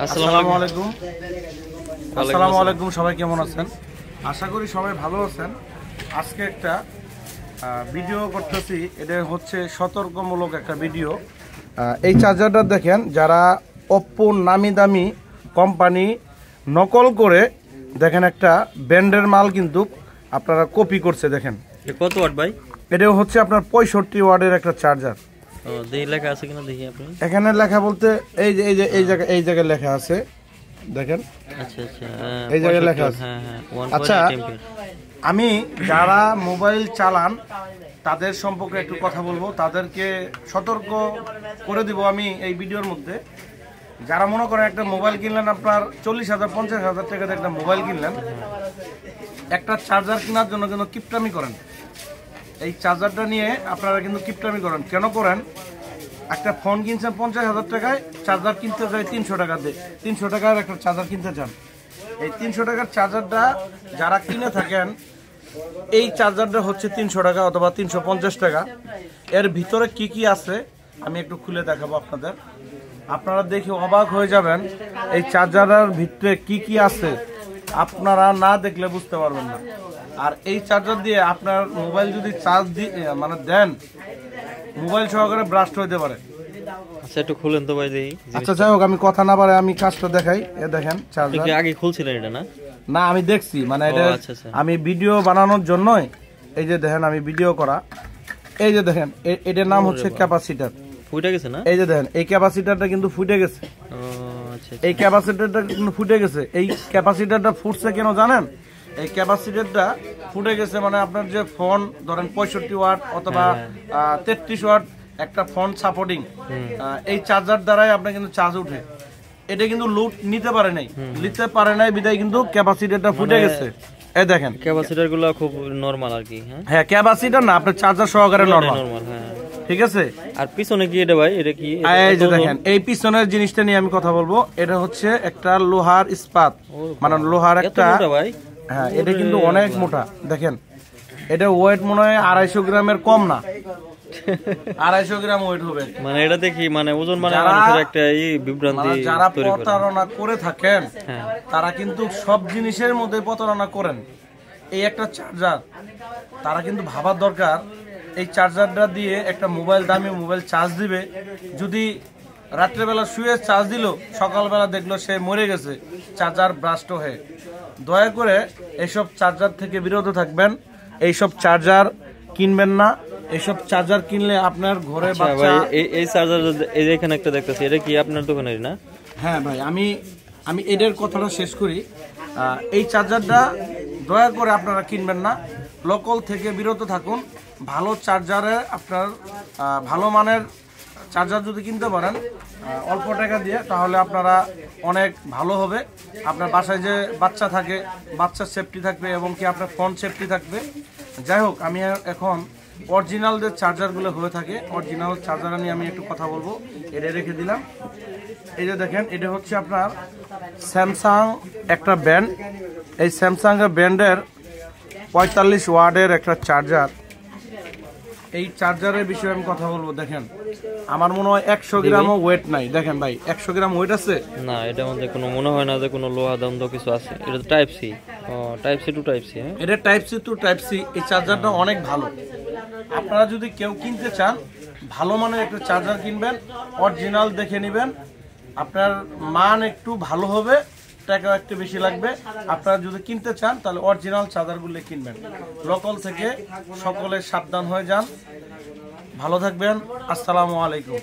আসসালামু আলাইকুম। আসসালামু আলাইকুম, সবাই কেমন আছেন? আশা করি সবাই ভালো আছেন। আজকে একটা ভিডিও করতেছি, এটা হচ্ছে সতর্কমূলক একটা ভিডিও। এই চার্জারটা দেখেন, যারা ওপ্পো নামি দামি কোম্পানি নকল করে দেখেন একটা ব্র্যান্ডের মাল কিন্তু আপনারা কপি করছে। দেখেন কত ওয়াট ভাই? এটা হচ্ছে আপনার 65 ওয়াটের একটা চার্জার। লেখা আছে কিনা দেখি আপনি। এখানে লেখা বলতে এই জায়গায় লেখা আছে, দেখেন। আচ্ছা আচ্ছা, এই জায়গায় লেখা আছে। হ্যাঁ হ্যাঁ। আচ্ছা, আমি যারা মোবাইল চালান তাদের সম্পর্কে একটু কথা বলবো, তাদেরকে সতর্ক করে দিব আমি এই ভিডিওর মধ্যে। যারা মনে করেন একটা মোবাইল কিনলেন, আপনার 40,000 50,000 টাকাতে একটা মোবাইল কিনলেন, একটা চার্জার কেনার জন্য কিন্তু কিপটামি করেন। এই চার্জারটা নিয়ে আপনারা কিন্তু কিপটামি করেন। কেন করেন? একটা ফোন কিনছেন 50,000 টাকায়, চার্জার কিনতে চাই 300 টাকা দিয়ে। 300 টাকার একটা চার্জার কিনতে চান। এই 300 টাকার চার্জারটা যারা কিনে থাকেন, এই চার্জারটা হচ্ছে 300 টাকা অথবা 350 টাকা। এর ভিতরে কি কি আছে আমি একটু খুলে দেখাবো আপনাদের। আপনারা দেখে অবাক হয়ে যাবেন এই চার্জারের ভিতরে কি কি আছে, আপনারা না দেখলে বুঝতে পারবেন না। আর এই চার্জার দিয়ে আপনার মোবাইল যদি চার্জ দেন, মোবাইল সহকারে ব্রাস্ট হইতে পারে। আচ্ছা, একটু খুলেন তো ভাই দেখি। আচ্ছা, যাই হোক, আমি কথা না বাড়ে আমি কাজটা দেখাই। এ দেখেন চার্জার। আগে খুলছিলেন এটা? না না, আমি দেখছি, এটা আমি ভিডিও বানানোর জন্যই। এই যে দেখেন, আমি ভিডিও করা। এই যে দেখেন, এটার নাম হচ্ছে ক্যাপাসিটর। ফুটে গেছে না? এই যে দেখেন, এই ক্যাপাসিটরটা কিন্তু ফুটে গেছে। এই ক্যাপাসিটরটা কিন্তু ফুটে গেছে। এই ক্যাপাসিটরটা ফুটছে কেন জানেন? এই ক্যাপাসিটরটা ফুটে গেছে মানে আপনার যে ফোন ধরেন 65 ওয়াট অথবা 33 ওয়াট একটা ফোন সাপোর্টিং, এই চার্জার দ্বারাই আপনার কিন্তু চার্জ উঠে। এটা কিন্তু লোড নিতে পারে নাই বিদায় কিন্তু ক্যাপাসিটরটা ফুটে গেছে। এই দেখেন, ক্যাপাসিটর গুলো খুব নরমাল আর কি। হ্যাঁ, ক্যাপাসিটর না, আপনার চার্জার সহকারে নরমাল। হ্যাঁ, ঠিক আছে। আর পিছনে কি এটা ভাই? এটা কি? এই যে দেখেন, এই পিছনের জিনিসটা নিয়ে আমি কথা বলবো। এটা হচ্ছে একটা লোহার ইস্পাত, লোহার একটা। হ্যাঁ, এটা কিন্তু অনেক মোটা। দেখেন, এটা ওয়েট মনে হয় 250 গ্রামের কম না। 250 গ্রাম ওয়েট হবে। এটা দেখি ওজন মানুষের একটা বিভ্রান্তি। যারা প্রতারণা করে থাকেন তারা কিন্তু সব জিনিসের মধ্যে প্রতারণা করেন। এই একটা চার্জার তারা কিন্তু ভাবার দরকার, এই চার্জারটা দিয়ে একটা দামি মোবাইল চার্জ দিবে। যদি রাত্রেবেলা শুয়ে চার্জ দিল, সকালবেলা দেখলো সে মরে গেছে, চার্জার ব্রাস্ট হয়ে। দয়া করে এইসব চার্জার থেকে বিরত থাকবেন। এইসব চার্জার কিনবেন না। এইসব চার্জার কিনলে আপনার ঘরে বাচ্চা। এই চার্জার এখানে একটা দেখতেছি, এটা কি আপনার দোকানের না? হ্যাঁ ভাই, আমি এদের কথাটা শেষ করি। এই চার্জারটা দয়া করে আপনারা কিনবেন না। লোকাল থেকে বিরত থাকুন। ভালো চার্জারে আপনার ভালো মানের চার্জার যদি কিনতে পারেন অল্প টাকা দিয়ে, তাহলে আপনারা অনেক ভালো হবে। আপনার বাসায় যে বাচ্চা থাকে, বাচ্চার সেফটি থাকবে এবং কি আপনার ফোন সেফটি থাকবে। যাই হোক, আমি এখন অরিজিনাল যে চার্জারগুলো হয়ে থাকে, অরিজিনাল চার্জার নিয়ে আমি একটু কথা বলবো। এটা রেখে দিলাম। এই যে দেখেন, এটা হচ্ছে আপনার স্যামসাং একটা ব্র্যান্ড। এই স্যামসাং ব্র্যান্ডের 45 ওয়াটের একটা চার্জার। এই চার্জারের বিষয়ে আমি কথা বলবো। দেখেন, আমার মনে হয় 100 গ্রামও ওয়েট নাই। দেখেন ভাই, 100 গ্রাম ওয়েট আছে না? এটার মধ্যে কোনো মনে হয় না যে কোনো লোহা দন্ড কিছু আছে। এটা type C, type C to type C. এটা type C to type C. এই চার্জারটা অনেক ভালো। আপনারা যদি কেউ কিনতে চান, ভালো মানের একটা চার্জার কিনবেন, অরিজিনাল দেখে নেবেন। আপনার মান একটু ভালো হবে, টাকা একটু বেশি লাগবে। আপনারা যদি কিনতে চান তাহলে অরিজিনাল চার্জারগুলো কিনবেন। লোকাল থেকে সকলে সাবধান হয়ে যান। ভালো থাকবেন। আসসালামু আলাইকুম।